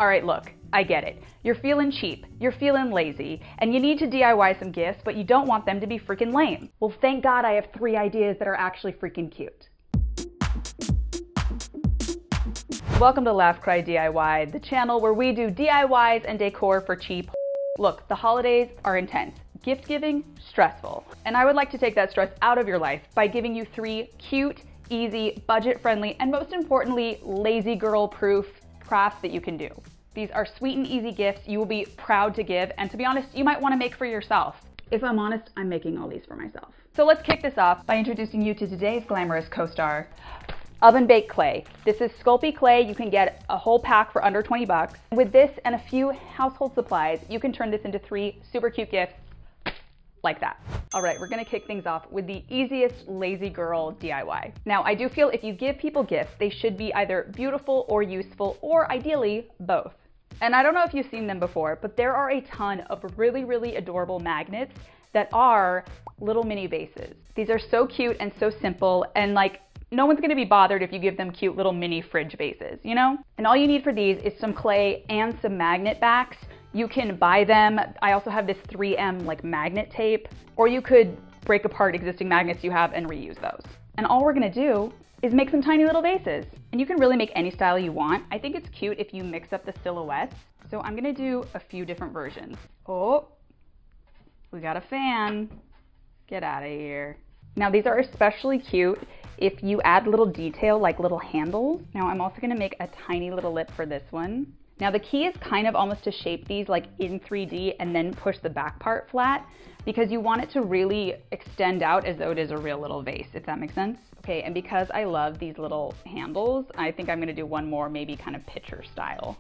All right, look, I get it. You're feeling cheap, you're feeling lazy, and you need to DIY some gifts, but you don't want them to be freaking lame. Well, thank God I have 3 ideas that are actually freaking cute. Welcome to Laugh Cry DIY, the channel where we do DIYs and decor for cheap. Look, the holidays are intense. Gift giving, stressful. And I would like to take that stress out of your life by giving you 3 cute, easy, budget-friendly, and most importantly, lazy girl-proof crafts that you can do. These are sweet and easy gifts you will be proud to give, and to be honest, you might want to make for yourself. If I'm honest, I'm making all these for myself. So let's kick this off by introducing you to today's glamorous co-star, oven baked clay. This is Sculpey clay. You can get a whole pack for under 20 bucks. With this and a few household supplies, you can turn this into 3 super cute gifts like that. All right, we're gonna kick things off with the easiest lazy girl DIY. Now, I do feel if you give people gifts, they should be either beautiful or useful, or ideally both. And I don't know if you've seen them before, but there are a ton of really, really adorable magnets that are little mini vases. These are so cute and so simple, and like, no one's gonna be bothered if you give them cute little mini fridge vases, you know? And all you need for these is some clay and some magnet backs. You can buy them. I also have this 3M like magnet tape, or you could break apart existing magnets you have and reuse those. And all we're gonna do is make some tiny little vases. And you can really make any style you want. I think it's cute if you mix up the silhouettes. So I'm gonna do a few different versions. Oh, we got a fan. Get out of here. Now these are especially cute if you add little detail like little handles. Now I'm also gonna make a tiny little lip for this one. Now the key is kind of almost to shape these like in 3D and then push the back part flat, because you want it to really extend out as though it is a real little vase, if that makes sense. Okay, and because I love these little handles, I think I'm gonna do one more, maybe kind of pitcher style.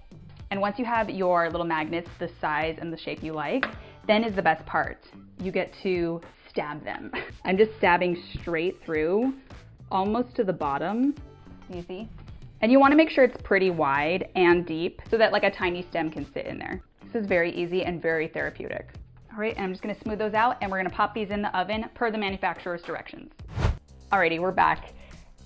And once you have your little magnets the size and the shape you like, then is the best part. You get to stab them. I'm just stabbing straight through, almost to the bottom. You see? And you want to make sure it's pretty wide and deep so that like a tiny stem can sit in there. This is very easy and very therapeutic. All right, and I'm just going to smooth those out, and we're going to pop these in the oven per the manufacturer's directions. Alrighty, we're back.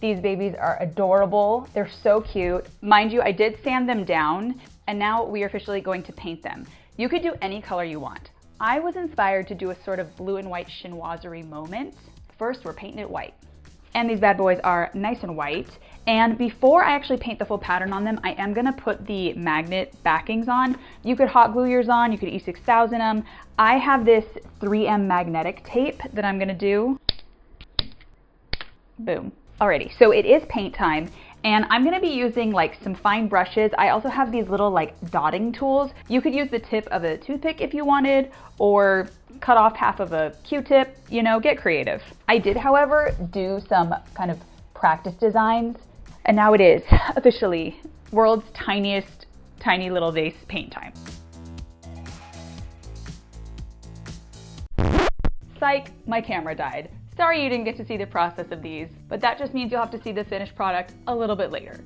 These babies are adorable. They're so cute. Mind you, I did sand them down, and now we are officially going to paint them. You could do any color you want. I was inspired to do a sort of blue and white chinoiserie moment. First, we're painting it white. And these bad boys are nice and white. And before I actually paint the full pattern on them, I am gonna put the magnet backings on. You could hot glue yours on, you could E6000 them. I have this 3M magnetic tape that I'm gonna do. Boom. Alrighty, so it is paint time, and I'm gonna be using like some fine brushes. I also have these little like dotting tools. You could use the tip of a toothpick if you wanted, or cut off half of a Q-tip, you know, get creative. I did, however, do some kind of practice designs, and now it is officially world's tiniest, tiny little vase paint time. Psych, my camera died. Sorry you didn't get to see the process of these, but that just means you'll have to see the finished product a little bit later.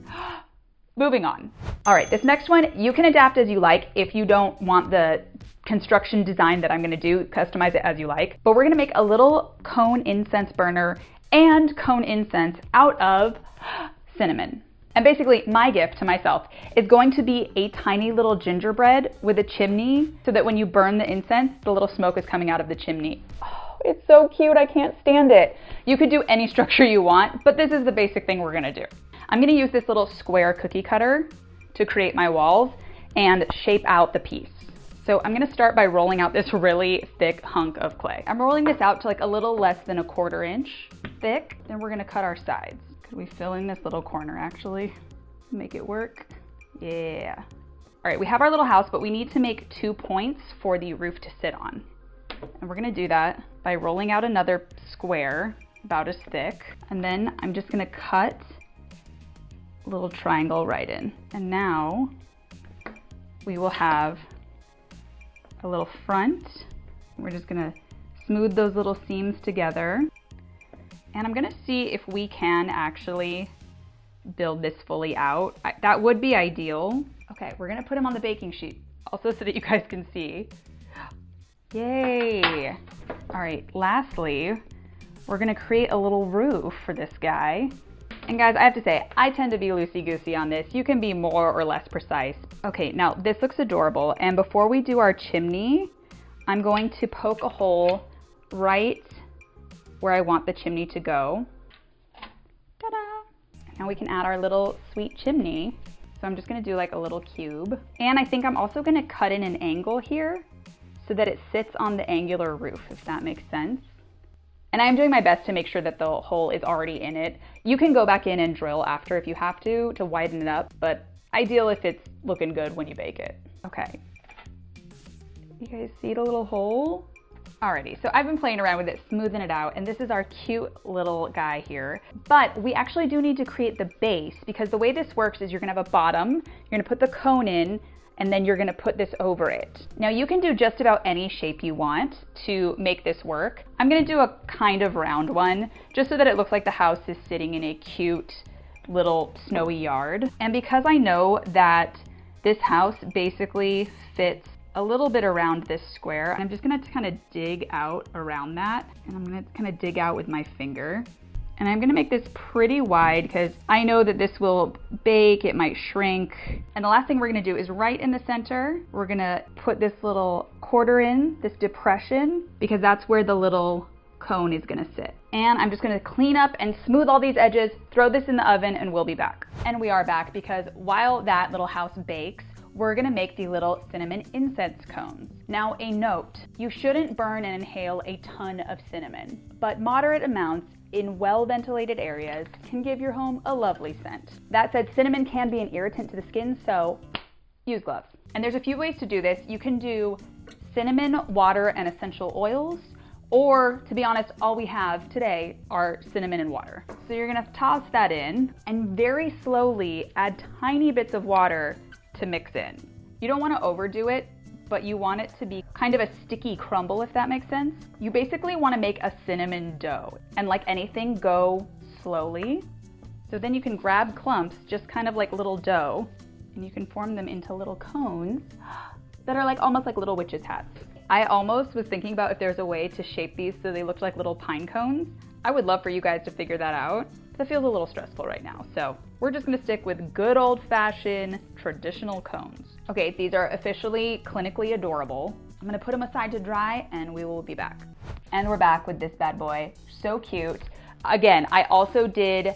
Moving on. All right, this next one, you can adapt as you like if you don't want the construction design that I'm gonna do, customize it as you like. But we're gonna make a little cone incense burner and cone incense out of cinnamon. And basically my gift to myself is going to be a tiny little gingerbread with a chimney, so that when you burn the incense, the little smoke is coming out of the chimney. Oh, it's so cute, I can't stand it. You could do any structure you want, but this is the basic thing we're gonna do. I'm gonna use this little square cookie cutter to create my walls and shape out the piece. So I'm gonna start by rolling out this really thick hunk of clay. I'm rolling this out to like a little less than 1/4 inch thick. Then we're gonna cut our sides. Could we fill in this little corner actually? Make it work? Yeah. All right, we have our little house, but we need to make 2 points for the roof to sit on. And we're gonna do that by rolling out another square about as thick. And then I'm just gonna cut a little triangle right in. And now we will have a little front. We're just gonna smooth those little seams together. And I'm gonna see if we can actually build this fully out. That would be ideal. Okay, we're gonna put him on the baking sheet also so that you guys can see. Yay! All right, lastly, we're gonna create a little roof for this guy. And guys, I have to say, I tend to be loosey-goosey on this. You can be more or less precise. Okay, now this looks adorable. And before we do our chimney, I'm going to poke a hole right where I want the chimney to go. Ta-da! Now we can add our little sweet chimney. So I'm just gonna do like a little cube. And I think I'm also gonna cut in an angle here so that it sits on the angular roof, if that makes sense. And I'm doing my best to make sure that the hole is already in it. You can go back in and drill after if you have to widen it up, but ideal if it's looking good when you bake it. Okay. You guys see the little hole? Alrighty, so I've been playing around with it, smoothing it out, and this is our cute little guy here. But we actually do need to create the base, because the way this works is you're gonna have a bottom, you're gonna put the cone in, and then you're gonna put this over it. Now you can do just about any shape you want to make this work. I'm gonna do a kind of round one, just so that it looks like the house is sitting in a cute little snowy yard. And because I know that this house basically fits a little bit around this square, I'm just gonna kind of dig out around that, and I'm gonna kind of dig out with my finger. And I'm gonna make this pretty wide because I know that this will bake, it might shrink. And the last thing we're gonna do is right in the center, we're gonna put this little quarter in, this depression, because that's where the little cone is gonna sit. And I'm just gonna clean up and smooth all these edges, throw this in the oven, and we'll be back. And we are back because while that little house bakes, we're gonna make the little cinnamon incense cones. Now a note, you shouldn't burn and inhale a ton of cinnamon, but moderate amounts in well-ventilated areas can give your home a lovely scent. That said, cinnamon can be an irritant to the skin, so use gloves. And there's a few ways to do this. You can do cinnamon, water, and essential oils, or to be honest, all we have today are cinnamon and water. So you're gonna toss that in and very slowly add tiny bits of water to mix in. You don't wanna overdo it, but you want it to be kind of a sticky crumble, if that makes sense. You basically wanna make a cinnamon dough. And like anything, go slowly. So then you can grab clumps, just kind of like little dough, and you can form them into little cones that are like almost like little witches' hats. I almost was thinking about if there's a way to shape these so they looked like little pine cones. I would love for you guys to figure that out. That feels a little stressful right now. So we're just gonna stick with good old-fashioned traditional cones. Okay, these are officially clinically adorable. I'm gonna put them aside to dry and we will be back. And we're back with this bad boy. So cute. Again, I also did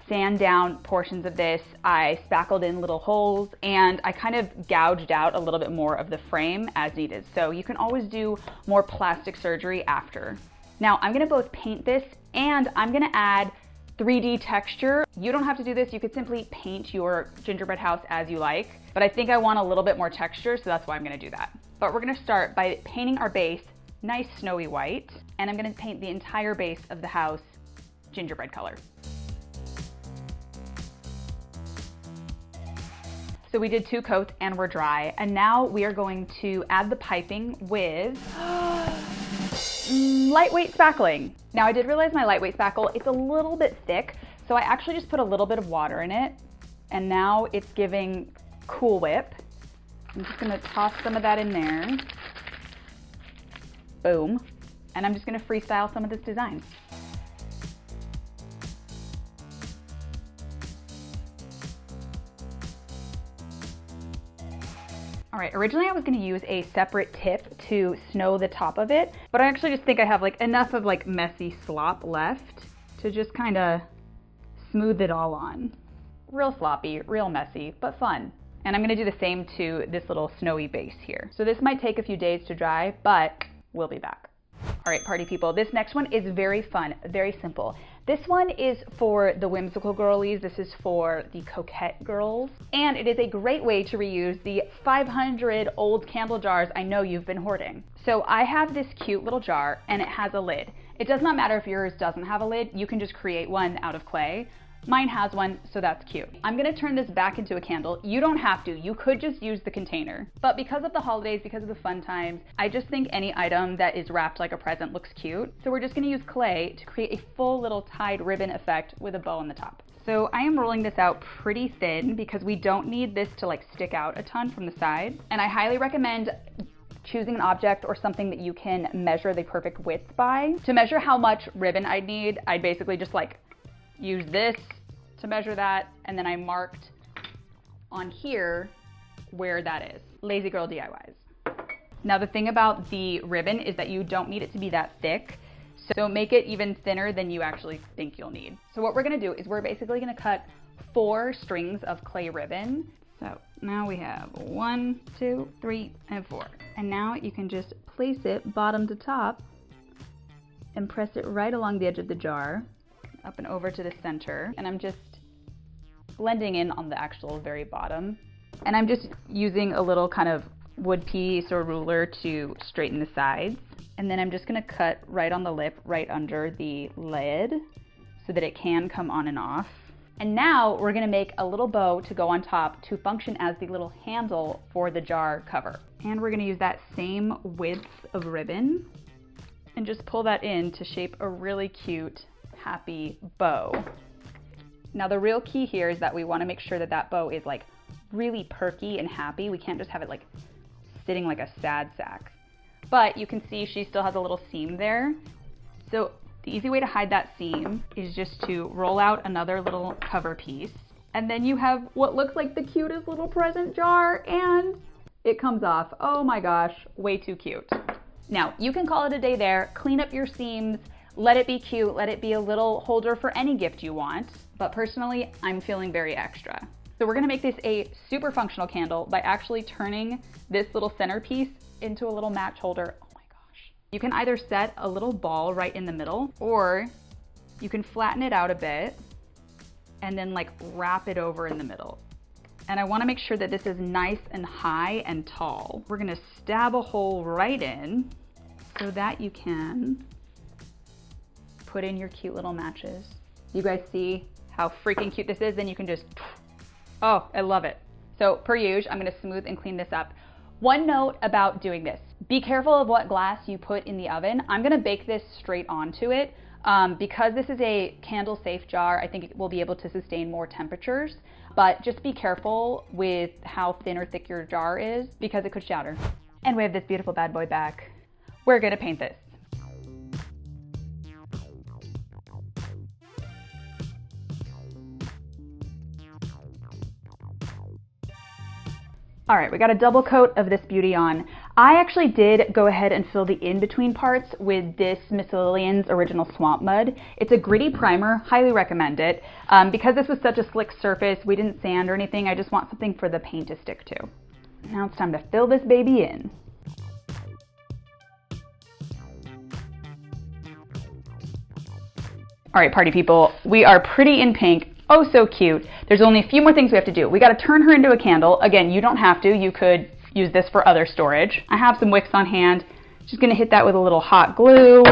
sand down portions of this. I spackled in little holes and I kind of gouged out a little bit more of the frame as needed. So you can always do more plastic surgery after. Now I'm gonna both paint this and I'm gonna add 3D texture. You don't have to do this. You could simply paint your gingerbread house as you like, but I think I want a little bit more texture, so that's why I'm gonna do that. But we're gonna start by painting our base nice snowy white, and I'm gonna paint the entire base of the house gingerbread color. So we did 2 coats and we're dry, and now we are going to add the piping with lightweight spackling. Now I did realize my lightweight spackle, it's a little bit thick, so I actually just put a little bit of water in it, and now it's giving Cool Whip. I'm just gonna toss some of that in there. Boom. And I'm just gonna freestyle some of this design. All right, originally I was gonna use a separate tip to snow the top of it, but I actually just think I have like enough of like messy slop left to just kind of smooth it all on. Real sloppy, real messy, but fun. And I'm gonna do the same to this little snowy base here. So this might take a few days to dry, but we'll be back. All right, party people, this next one is very fun, very simple. This one is for the whimsical girlies. This is for the coquette girls. And it is a great way to reuse the 500 old candle jars I know you've been hoarding. So I have this cute little jar and it has a lid. It does not matter if yours doesn't have a lid. You can just create one out of clay. Mine has one, so that's cute. I'm gonna turn this back into a candle. You don't have to, you could just use the container. But because of the holidays, because of the fun times, I just think any item that is wrapped like a present looks cute. So we're just gonna use clay to create a full little tied ribbon effect with a bow on the top. So I am rolling this out pretty thin because we don't need this to like stick out a ton from the side. And I highly recommend choosing an object or something that you can measure the perfect width by. To measure how much ribbon I'd need, I'd basically just like use this to measure that, and then I marked on here where that is. Lazy girl DIYs. Now the thing about the ribbon is that you don't need it to be that thick, so make it even thinner than you actually think you'll need. So what we're gonna do is we're basically gonna cut 4 strings of clay ribbon. So now we have 1, 2, 3, and 4. And now you can just place it bottom to top and press it right along the edge of the jar, up and over to the center. And I'm just blending in on the actual very bottom. And I'm just using a little kind of wood piece or ruler to straighten the sides. And then I'm just gonna cut right on the lip, right under the lid, so that it can come on and off. And now we're gonna make a little bow to go on top to function as the little handle for the jar cover. And we're gonna use that same width of ribbon and just pull that in to shape a really cute, happy bow. Now the real key here is that we wanna make sure that that bow is like really perky and happy. We can't just have it like sitting like a sad sack. But you can see she still has a little seam there. So the easy way to hide that seam is just to roll out another little cover piece. And then you have what looks like the cutest little present jar, and it comes off. Oh my gosh, way too cute. Now you can call it a day there, clean up your seams, let it be cute, let it be a little holder for any gift you want. But personally, I'm feeling very extra. So we're gonna make this a super functional candle by actually turning this little centerpiece into a little match holder. Oh my gosh. You can either set a little ball right in the middle, or you can flatten it out a bit and then like wrap it over in the middle. And I wanna make sure that this is nice and high and tall. We're gonna stab a hole right in so that you can put in your cute little matches. You guys see how freaking cute this is? Then you can just, oh, I love it. So per usual, I'm gonna smooth and clean this up. One note about doing this, be careful of what glass you put in the oven. I'm gonna bake this straight onto it. Because this is a candle safe jar, I think it will be able to sustain more temperatures, but just be careful with how thin or thick your jar is because it could shatter. And we have this beautiful bad boy back. We're gonna paint this. All right, we got a double coat of this beauty on. I actually did go ahead and fill the in-between parts with this Miss Lillian's Original Swamp Mud. It's a gritty primer, highly recommend it. Because this was such a slick surface, we didn't sand or anything, I just want something for the paint to stick to. Now it's time to fill this baby in. All right, party people, we are pretty in pink. Oh, so cute. There's only a few more things we have to do. We got to turn her into a candle. Again, you don't have to. You could use this for other storage. I have some wicks on hand. Just going to hit that with a little hot glue.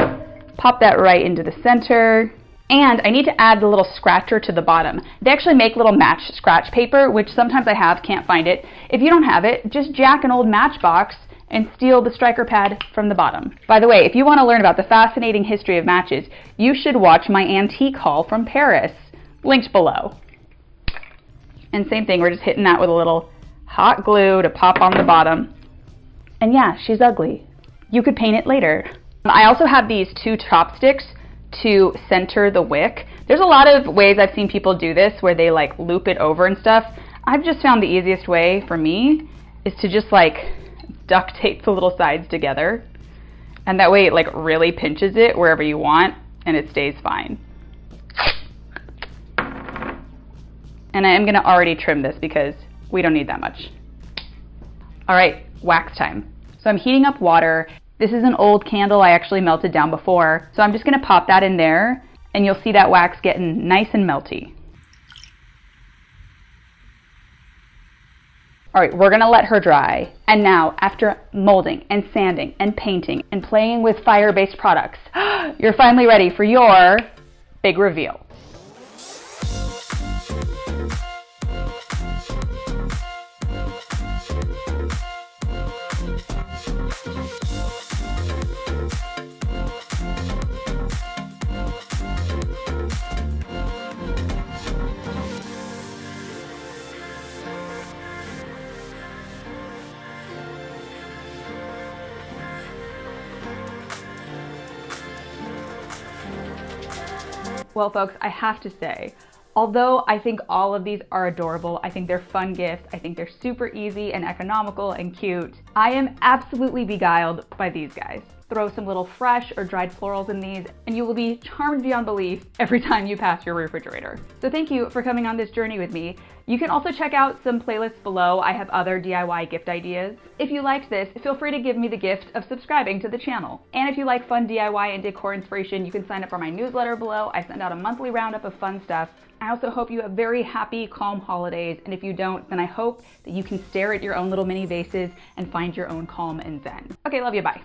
Pop that right into the center. And I need to add the little scratcher to the bottom. They actually make little match scratch paper, which sometimes I have, can't find it. If you don't have it, just jack an old matchbox and steal the striker pad from the bottom. By the way, if you want to learn about the fascinating history of matches, you should watch my antique haul from Paris. Linked below. And same thing, we're just hitting that with a little hot glue to pop on the bottom. And yeah, she's ugly. You could paint it later. I also have these 2 chopsticks to center the wick. There's a lot of ways I've seen people do this where they like loop it over and stuff. I've just found the easiest way for me is to just like duct tape the little sides together. And that way it like really pinches it wherever you want and it stays fine. And I am gonna already trim this because we don't need that much. All right, wax time. So I'm heating up water. This is an old candle I actually melted down before. So I'm just gonna pop that in there and you'll see that wax getting nice and melty. All right, we're gonna let her dry. And now, after molding and sanding and painting and playing with fire-based products, you're finally ready for your big reveal. Well, folks, I have to say, Although I think all of these are adorable, I think they're fun gifts, I think they're super easy and economical and cute, I am absolutely beguiled by these guys. Throw some little fresh or dried florals in these, and you will be charmed beyond belief every time you pass your refrigerator. So thank you for coming on this journey with me. You can also check out some playlists below. I have other DIY gift ideas. If you liked this, feel free to give me the gift of subscribing to the channel. And if you like fun DIY and decor inspiration, you can sign up for my newsletter below. I send out a monthly roundup of fun stuff. I also hope you have very happy, calm holidays, and if you don't, then I hope that you can stare at your own little mini vases and find your own calm and zen. Okay, love you, bye.